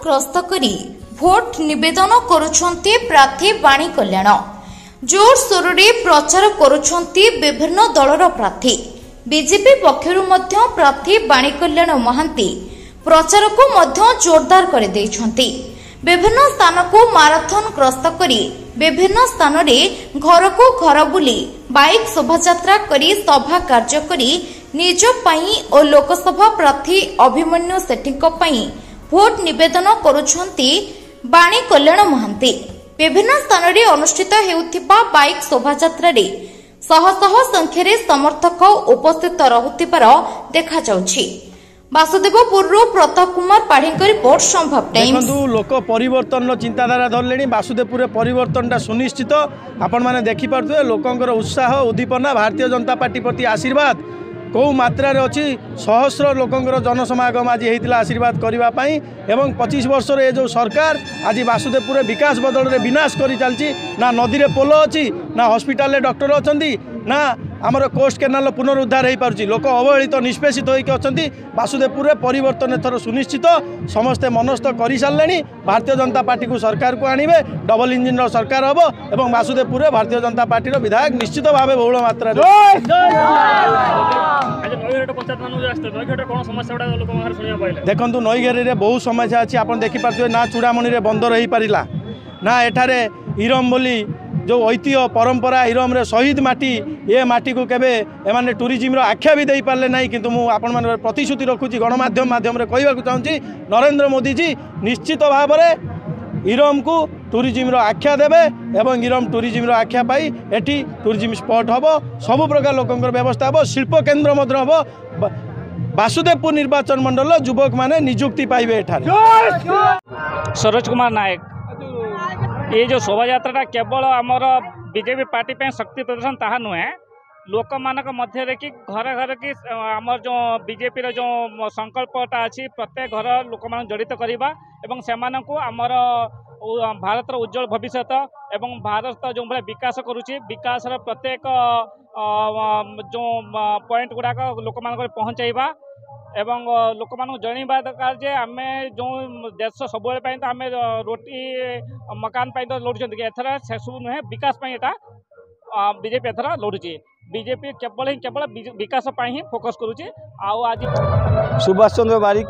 ग्रस्त करी भोट निवेदन करुछन्ति प्रार्थी बाणी कल्याण। जोरसोर प्रचार करुछन्ति विभिन्न दलर प्रार्थी। बीजेपी पक्षरु मध्य प्रार्थी बाणी कल्याण महांती प्रचार को मध्य जोरदार कर देइछन्ति। विभिन्न स्थान को माराथन ग्रस्त करी विभिन्न स्थान रे घर को घर बुली बाइक शोभायात्रा करी सभा कार्य करी निज पई और लोकसभा प्रार्थी अभिमन्यु सेठीको पई भोट निवेदन करुछन्ति बाणी कल्याण महांती। विभिन्न स्थान रे अनुष्ठित हेउथिबा बाइक शोभायात्रा रे शह शह संख्यार समर्थक उपस्थित रहुथिबार देखा जाउछि। वासुदेवपुर प्रताप कुमार पाढ़ी रिपोर्ट संभव टाइम्स। लोक परिवर्तन चिंताधारा धरले वासुदेवपुर परिवर्तनटा सुनिश्चित। आपण माने देखि पारथुए लोकंकर उत्साह उद्दीपना भारतीय जनता पार्टी प्रति आशीर्वाद कौ मात्रा अच्छी सहस्र लोकंकर जनसमागम आज होता आशीर्वाद करने एवं 25 वर्ष ये जो सरकार आज वासुदेवपुर विकास बदल में विनाश कर चलती। ना नदी में पोल अच्छी ना हॉस्पिटल डॉक्टर अच्छा ना आमर कोस्ट केनाल पुनरुद्धार हो पार्टी। लोक अवहेलित निष्पेषित होती। वासुदेवपुर परिवर्तन एथर सुनिश्चित समस्ते मनस्थ कर सारे भारतीय जनता पार्टी को सरकार को आणवे डबल इंजिन सरकार हम और वासुदेवपुर भारतीय जनता पार्टी विधायक निश्चित भाव बहुल मात्रा। देखो नईघेरी में बहुत समस्या अच्छी आप देखिपे ना चूड़ामणि बंद रही पारा ना एठारे इरम बोली जो ऐतिह्य परंपरा इरम रे शहीद माटी ये माटी को केबे एमाने टूरिज्म आख्या भी दे पारे ना। किंतु मु आपण मान प्रतिश्रुति रखुची गणमाध्यम माध्यम रे कहवाक चाहूँगी नरेंद्र मोदी जी निश्चित भाव में इरम को टूरिज्म आख्या देवे एवं इरम टूरिज्म आख्या पाई एटी टूरिज्म स्पॉट हम सबु प्रकार लोकंकर व्यवस्था हम शिल्प केन्द्र मध्य हम। वासुदेवपुर निर्वाचन मंडल युवक माने नियुक्ति पाइबे एठारे। सरोज कुमार नायक ये जो शोभा यात्रा केवल आमर बीजेपी पार्टी पे शक्ति प्रदर्शन ताहा नुहे लोक मान मध्य कि घर घर की आमर जो बीजेपी रो जो संकल्पटा अच्छी प्रत्येक घर लोक मान जड़ित करवा एवं से आमर भारत उज्जवल भविष्य एवं भारत जो भाई विकास करुच्ची विकास प्रत्येक जो पॉइंट गुड़ाक लोक मान पहुँचाइबा एवं लोक मान जनवा दरकार जे आम जो देश सब तो आम रोटी मकान तो लड़ुं एथर से सब नुहे विकास यहाँ बीजेपी एथर लड़ुची। बीजेपी केवल विकास ही फोकस करुच्ची। आज सुभाष चंद्र बारिक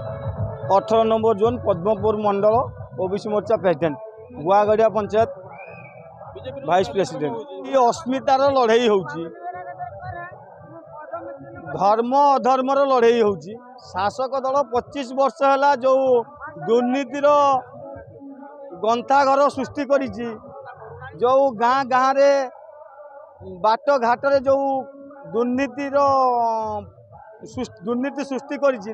18 नंबर जोन पद्मपुर मंडल ओबीसी मोर्चा प्रेसिडेंट गुआगड़िया पंचायत वाइस प्रेसिडेंट। ये अस्मितार लड़ाई होउची धर्म अधर्मर लड़ाई होउची। शासक दल 25 वर्ष है जो दुर्नीतिर गंथाघर सृष्टि करिछि जो गाँ गाँ रे बाट घाट रे जो दुर्नीति सृष्टि करिछि।